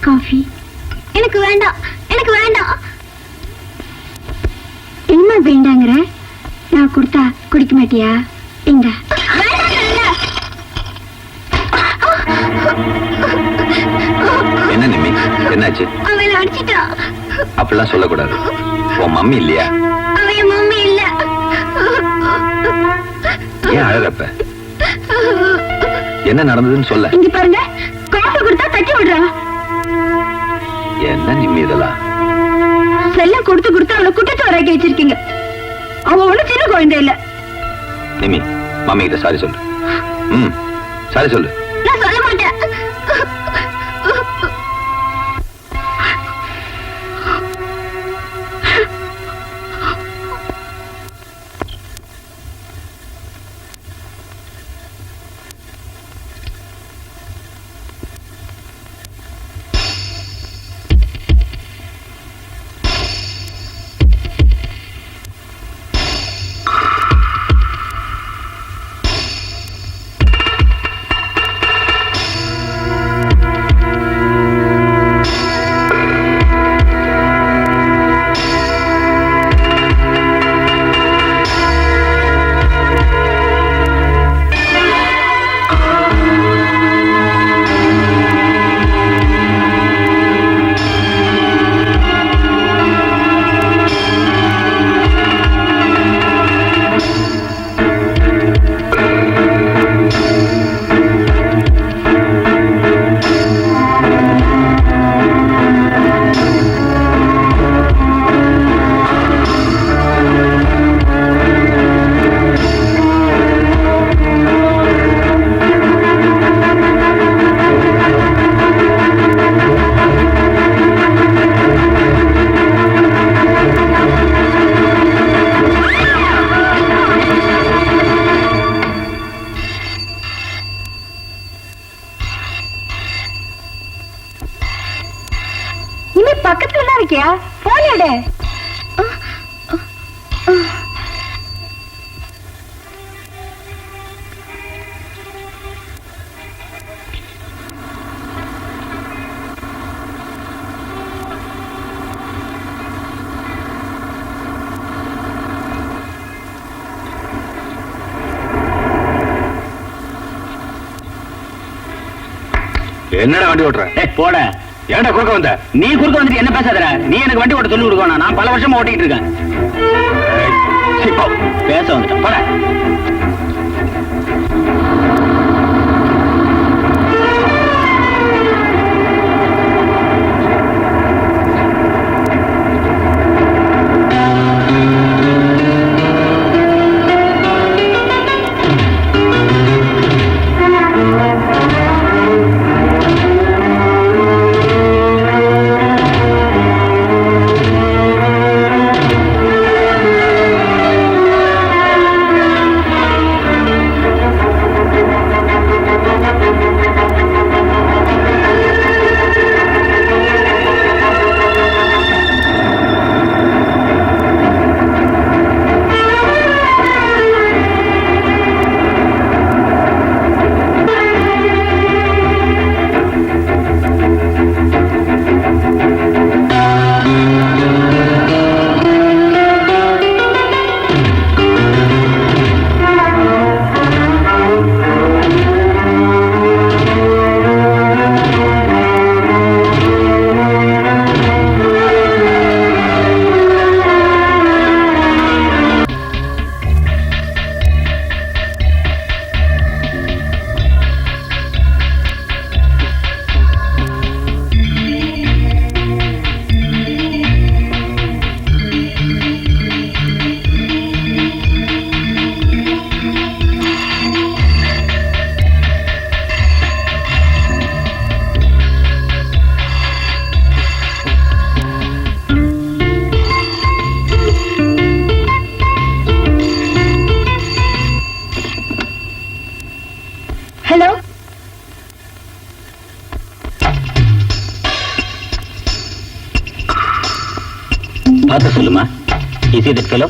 காஃபி எனக்கு வேண்டாம், எனக்கு வேண்டாம். என்ன வேண்டாங்கிற? நான் கொடுத்தா குடிக்க மாட்டியா? இங்க என்ன நிம்மி, என்னாச்சு? அவன் அடிச்சிட்டா. அப்படிலாம் சொல்லக்கூடாது. உன் மம்மி இல்லையா? அவன் மம்மி இல்ல. ஏன் அழறப்ப? என்ன நடந்ததுன்னு சொல்ல. இங்க பாருங்க, காஃபி கொடுத்தா தட்டி விடுறா. என்ன நிம்மி இதெல்லாம்? செல்லம் கொடுத்து கொடுத்து அவளை குட்டச்சோறாக்கி வச்சிருக்கீங்க. அவ ஒண்ணு சின்ன குழந்தை இல்ல. நிம்மி, மம்மி கிட்ட சாரி சொல்லு. சாரி சொல்லு. நான் சொல்ல மாட்டேன். இருக்கியா? போன் எடு. என்னடா வண்டி ஓட்டுற? போட. ஏன்டா குறுக்க வந்த? நீ குறுக்க வந்துட்டு என்ன பேசாதடா. நீ எனக்கு வண்டி ஓட்ட சொல்லி கொடுக்கணும். நான் பல வருஷமா ஓட்டிட்டு இருக்கேன். பேச வந்துட்டேன். போட. ஹலோ. பார்த்து சொல்லுமா. Is he that fellow?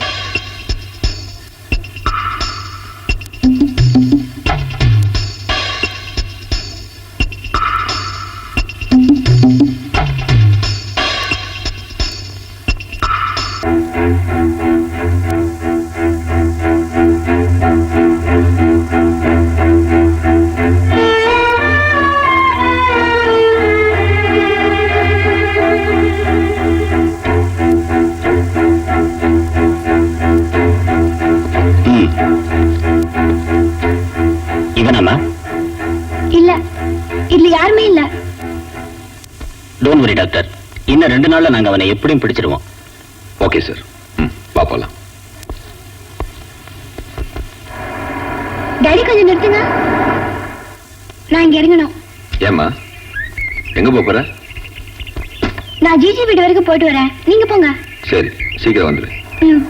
இவனாமா? இல்ல, இதுல யாருமே இல்ல. Don't worry doctor. இன்னும் 2 நாள்ல நாங்க அவனை எப்படியும் பிடிச்சிருவோம். Okay sir. வா போலாம். டாடி கொஞ்சம் நிறுத்துங்க. நான் இங்க இறங்கணும். ஏம்மா எங்க போற? நான் ஜிஜி வீடு வரைக்கும் போயிட்டு வரேன். நீங்க போங்க. சரி, சீக்கிரம் வந்துடு. ம்.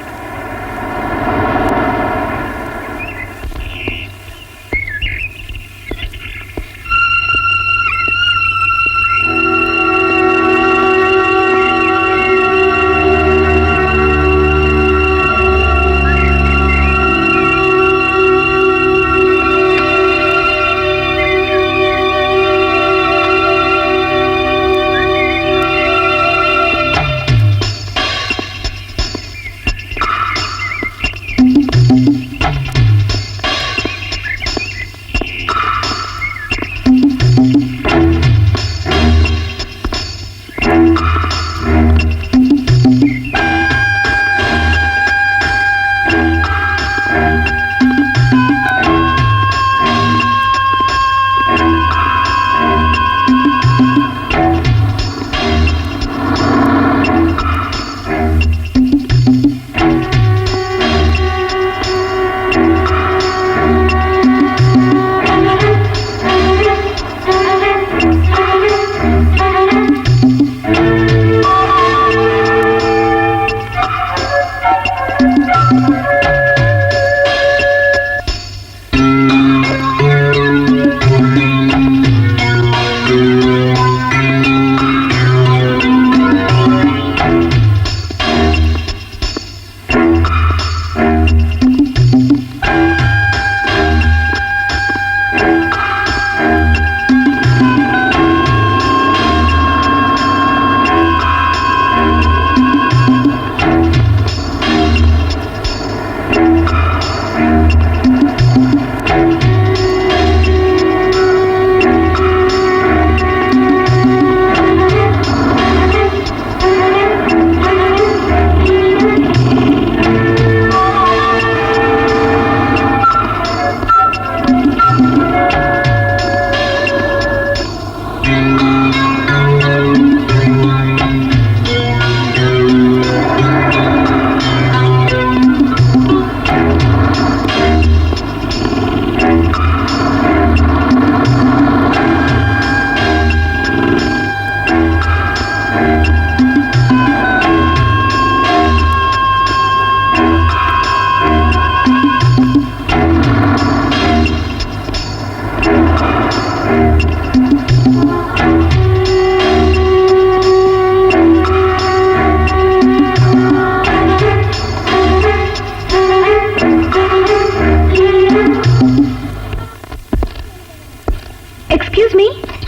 எக்ஸ்கியூஸ் மீ,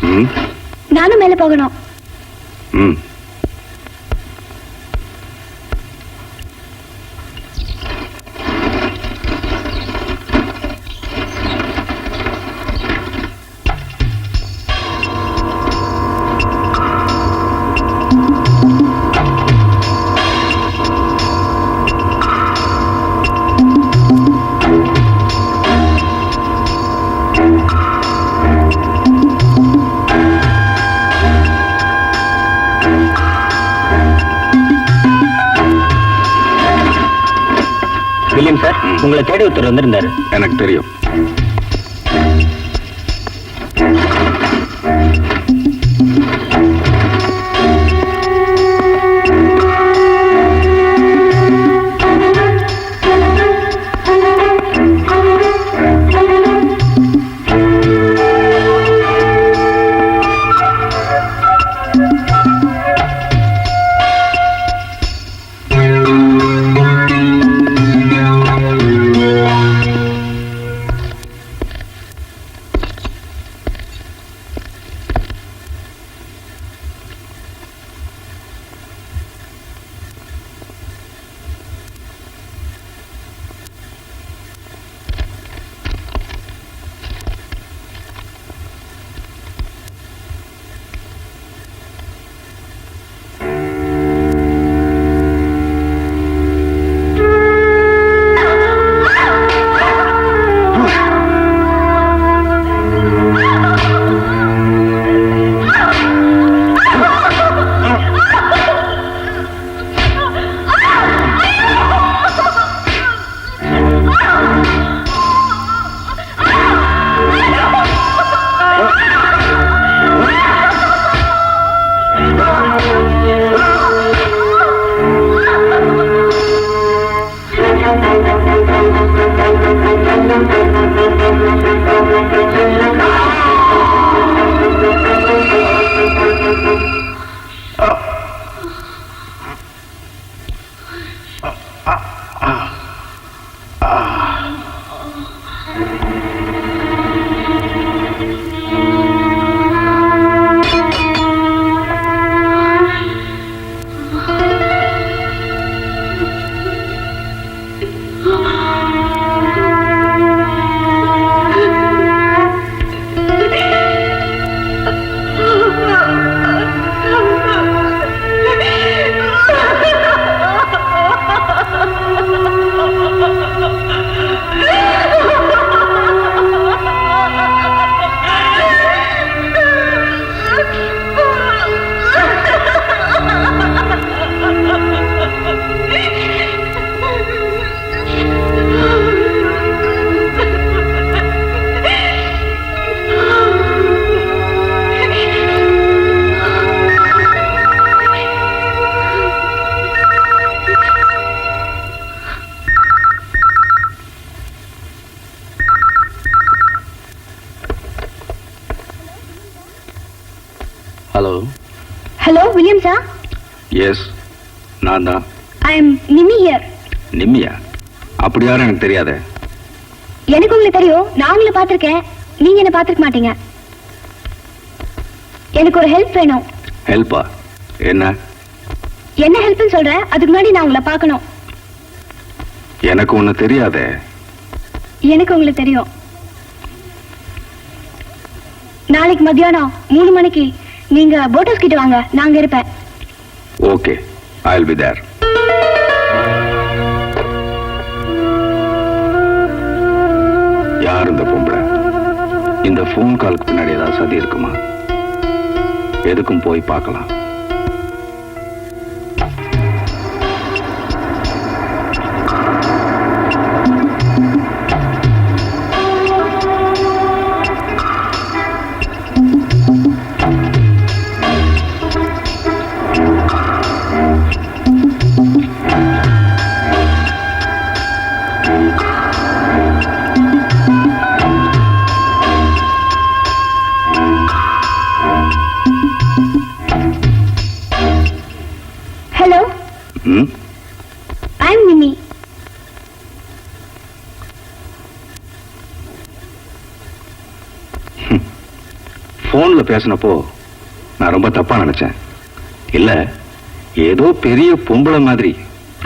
ம் நானும் மேல போகணும். ம் வில்லியம் சார், உங்களை தேடி ஒருத்தர் வந்திருந்தாரு. எனக்கு தெரியும். Hello. Hello William sir. Yes, நான் தான். I am Nimi here. நிம்மியா? அப்படி யாரும் எனக்கு தெரியாதே. எனக்கு உங்களுக்கு தெரியும், நான் உங்களை பார்த்திருக்கேன், நீங்க என்ன பார்த்திருக்க மாட்டீங்க. எனக்கு ஒரு ஹெல்ப் வேணும். ஹெல்ப்பா? என்ன? என்ன ஹெல்ப்னு சொல்றேன், அதுக்கு முன்னாடி நான் உங்களை பார்க்கணும். எனக்கு ஒண்ணு தெரியாதே. எனக்கு உங்களுக்கு தெரியும். நாளைக்கு மத்தியானம் 3 மணிக்கு நீங்க போட் ஹவுஸ் கிட்ட வாங்க, நாங்க இருப்பேன். Okay, I will be there. யார் இந்த பொம்பளை? இந்த போன் காலுக்கு பின்னாடி ஏதாவது சதி இருக்குமா? எதுக்கும் போய் பார்க்கலாம். போன்ல பேசினப்போ நான் ரொம்ப தப்பா நினைச்சேன். இல்ல, ஏதோ பெரிய பொம்பளை மாதிரி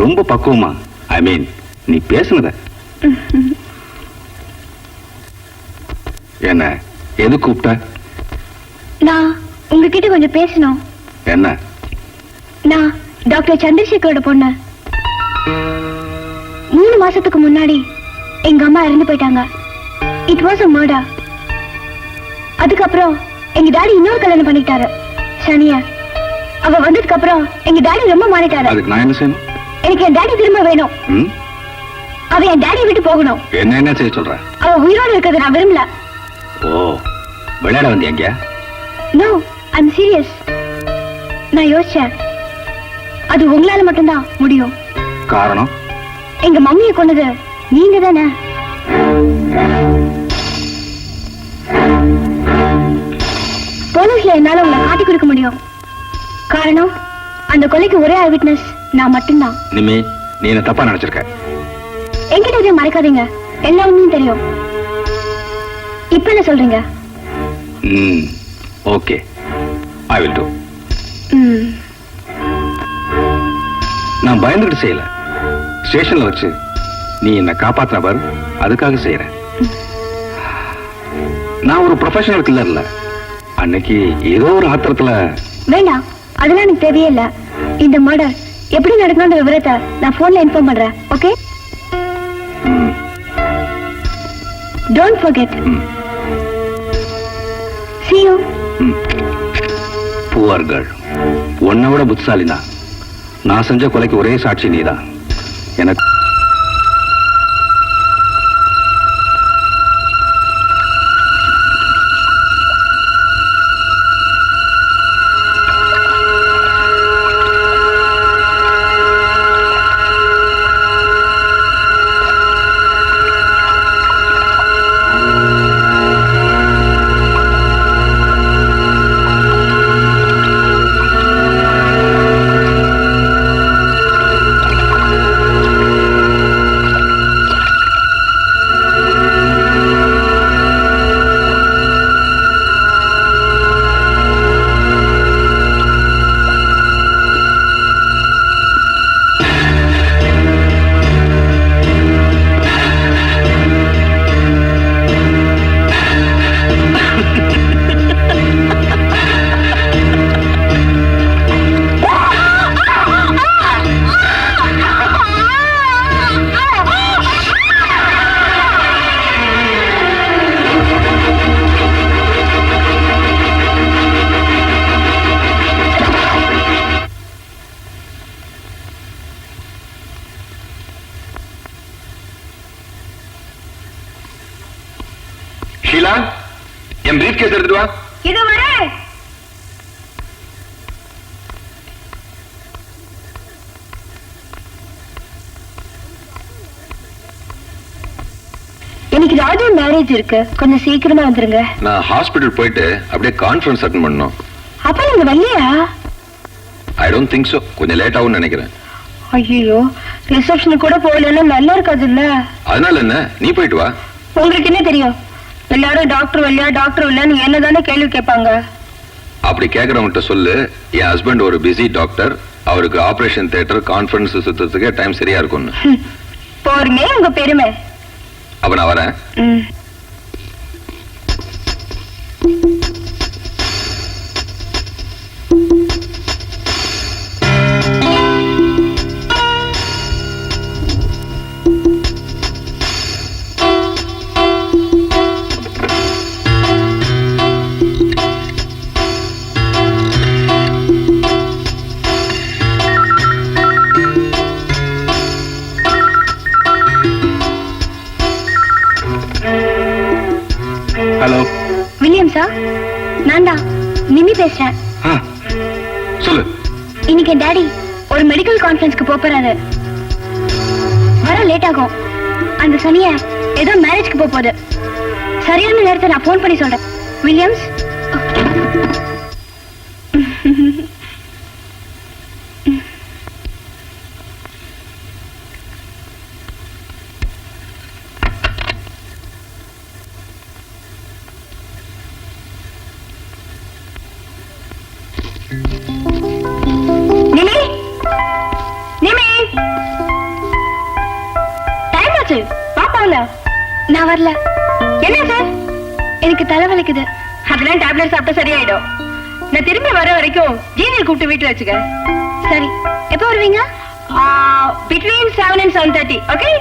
ரொம்ப பக்குவமா, ஐ மீன் நீ பேசுனத. என்ன, எது கூப்பிட்ட? நான் உங்ககிட்ட கொஞ்சம் பேசணும். என்ன? நான் டாக்டர் சந்திரசேகரோட பொண்ணு. 3 மாசத்துக்கு முன்னாடி எங்க அம்மா இறந்து போயிட்டாங்க. It was a murder. அதுக்கப்புறம் எங்க டாடி இன்னொரு கல்யாணம் பண்ணிட்டாரு, சனியா. அவ வந்ததுக்கு அப்புறம் எங்க டாடி ரொம்ப மாறிட்டாரு. அதுக்கு நான் என்ன செய்யணும்? எனக்கு என் டாடி திரும்ப வேணும். ம்? அவ என் டாடி விட்டு போகணும். என்ன செய்ய சொல்ற? அவ உயிரோடு இருக்கிறத நான் விரும்பல. ஓ, விளையாட வந்தியா? No, I'm serious. நான் யோசிச்சேன், அது உங்களால மட்டும்தான் முடியும். காரணம்? எங்க மம்மியை கொண்டது நீங்க தானே. போலீஸ்ல என்னால உங்களை காட்டி கொடுக்க முடியும். காரணம், அந்த கொலைக்கு ஒரே ஐ விட்னஸ் நான் மட்டும்தான். நிமி, நீ என்ன தப்பா நினைச்சிருக்க. என்கிட்ட இதை மறைக்காதீங்க, எல்லா உண்மையும் தெரியும். இப்ப என்ன சொல்றீங்க? Okay, I will do. நான் பயந்துகிட்டு செய்யல, ஸ்டேஷன்ல வச்சு நீ என்ன காப்பாத்தின பாரு, அதுக்காக செய்யறேன். நான் ஒரு ப்ரொஃபஷனல் கில்லர் இல்ல. அன்னைக்கு ஏதோ ஒரு ஆத்திரத்துல. வேண்டாம், அதெல்லாம் எனக்கு தேவையே இல்ல. இந்த மர்டர் எப்படி நடக்கணும்ன்ற விவரத்தை நான் போன்ல இன்ஃபார்ம் பண்றேன். Okay, don't forget. See you. Poor girl, உன்னை விட புத்திசாலினா. நான் செஞ்ச கொலைக்கு ஒரே சாட்சி நீதான். எனக்கு ஷீலா, என் பிரீஃப் கேஸ் எடுத்துட்டு வா. இது வரை இன்னைக்கு ராஜு மேரேஜ் இருக்கு, கொஞ்சம் சீக்கிரமா வந்துருங்க. நான் ஹாஸ்பிடல் போயிட்டு அப்படியே கான்ஃபரன்ஸ் அட்டெண்ட் பண்ணணும். அப்ப நீங்க வரலையா? ஐ டோன்ட் திங்க் சோ, கொஞ்சம் லேட் ஆகும்னு நினைக்கிறேன். ஐயோ, ரிசப்ஷன் கூட போகலன்னா நல்லா இருக்காது இல்ல. அதனால என்ன, நீ போயிட்டு வா. உங்களுக்கு என்ன தெரியும்? எல்லாரும் டாக்டர் இல்லையா டாக்டர் இல்லைன்னு என்னதானே கேள்வி கேட்பாங்க. அப்படி கேட்கறவங்கிட்ட சொல்லு, என் ஹஸ்பண்ட் ஒரு பிஸி டாக்டர், அவருக்கு ஆபரேஷன் தியேட்டர் கான்ஃபரன்ஸ் சுத்தத்துக்கே டைம் சரியா இருக்கும்னு. போருமே உங்க பெருமை. அப்ப நான் வரேன். ஹலோ வில்லியம்ஸா? நான் தான் நிமி பேசுறேன். சொல்லு. இன்னைக்கு என் டாடி ஒரு மெடிக்கல் கான்ஃபரன்ஸ்க்கு போறாரு. வர லேட் ஆகும். அந்த சனிய ஏதோ மேரேஜ்க்கு போகுது. சரியான நேரத்தை நான் போன் பண்ணி சொல்றேன். வில்லியம்ஸ், நிமி நிமி டைம் ஆச்சு பாப்பால நான் வரல என்ன சார் எனக்கு தலைவலிக்குது அதெல்லாம் டேப்லெட் சாப்பிட்டா சரியாயிடும் நான் திரும்பி வர வரைக்கும் ஜீனியர் கூப்பிட்டு வீட்டுல வச்சுக்க சரி எப்போ வருவீங்க between 7 and 7:30 okay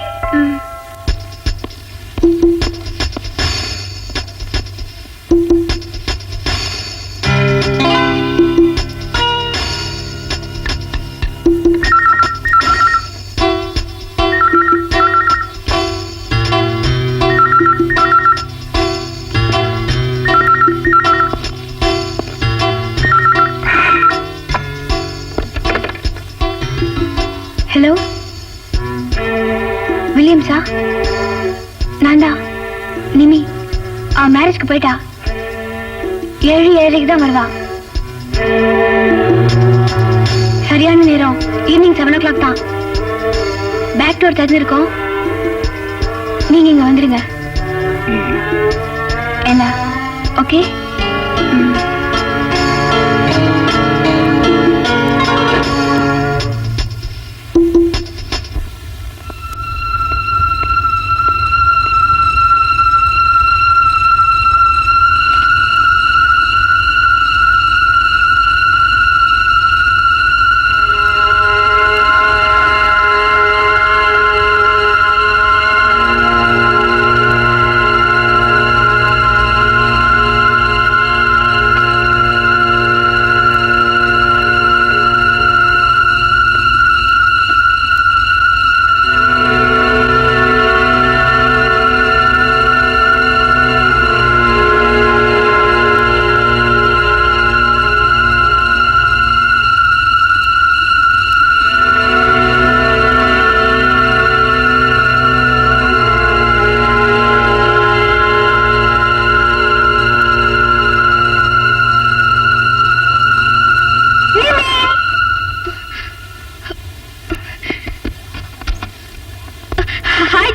ஹலோ வில்லியம்ஸா நான்டா நிமி மேரேஜ்க்கு போயிட்டா 7:30 தான் வருவா சரியான நேரம் ஈவினிங் 7 o'clock தான் பேக் டோர் திறந்துருக்கோம் நீங்க இங்க வந்துருங்க என்ன ஓகே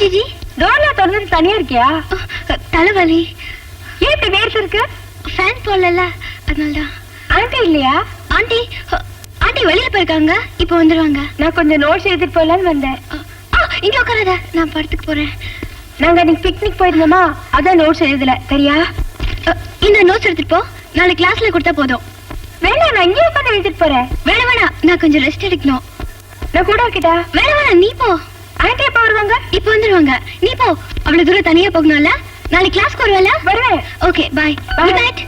ஜிஜி டோர்ல திறந்து தனியா இருக்கியா தலைவலி ஏன் இப்படி வேர்த்து இருக்கு ஃபேன் போடல அதனாலதான் ஆண்டி இல்லையா ஆண்டி ஆண்டி வெளியில போயிருக்காங்க இப்போ வந்துருவாங்க நான் கொஞ்சம் நோட்ஸ் எடுத்துட்டு போலான்னு வந்தேன் இங்க உட்காராத நான் படத்துக்கு போறேன் நாங்க இன்னைக்கு பிக்னிக் போயிருந்தோமா அதான் நோட்ஸ் எழுதல சரியா இந்த நோட்ஸ் எடுத்துட்டு போ நாளைக்கு கிளாஸ்ல கொடுத்தா போதும் வேணாம் நான் இங்கே உட்காந்து எழுதிட்டு போறேன் வேணாம் நான் கொஞ்சம் ரெஸ்ட் எடுக்கணும் நான் கூட இருக்கட்டா வேணாம் நீ போ ஆண்டி எப்ப வருவாங்க இப்போ வந்துருவாங்க நீ போ அவ்வளவு தூரம் தனியா போகணும்ல நாளைக்கு கிளாஸ்க்கு வருவல வருவேன் ஓகே பை குட் நைட்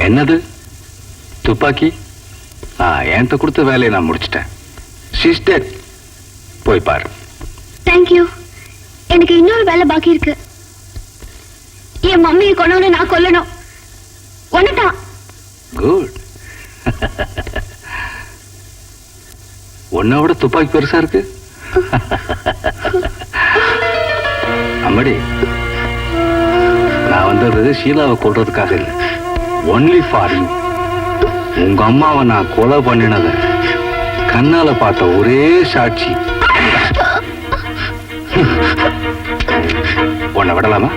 என்னது துப்பாக்கி? என்கிட்ட கொடுத்த வேலையை நான் முடிச்சிட்டேன். She's dead. போய் பாரு. தேங்க்யூ. எனக்கு இன்னொரு வேலை பாக்கி இருக்கு. என் மம்மியை கொன்னவனை நான் கொல்லணும். ஒன்னுதான். குட். உன்னை விட துப்பாக்கி பெருசா இருக்கு. அம்மாடி, நான் வந்தது ஷீலாவை கொல்றதுக்காக இல்லை. Only for you. உங்க அம்மாவை நான் கொலை பண்ணினத கண்ணால பார்த்த ஒரே சாட்சி. உன்னை விடலாமா?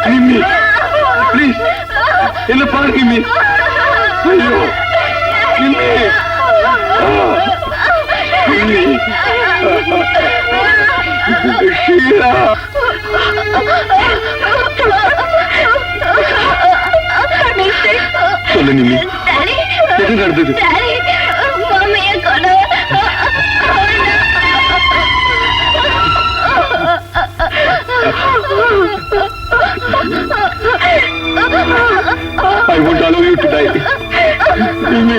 நிம்மி ப்ளீஸ் என்ன பாரு நிம்மி ஐயோ நிம்மி நிம்மி ஷீலா சொல்லு நிம்மி எது நடந்தது மாமைய கொலை I won't allow you to die. Mimi.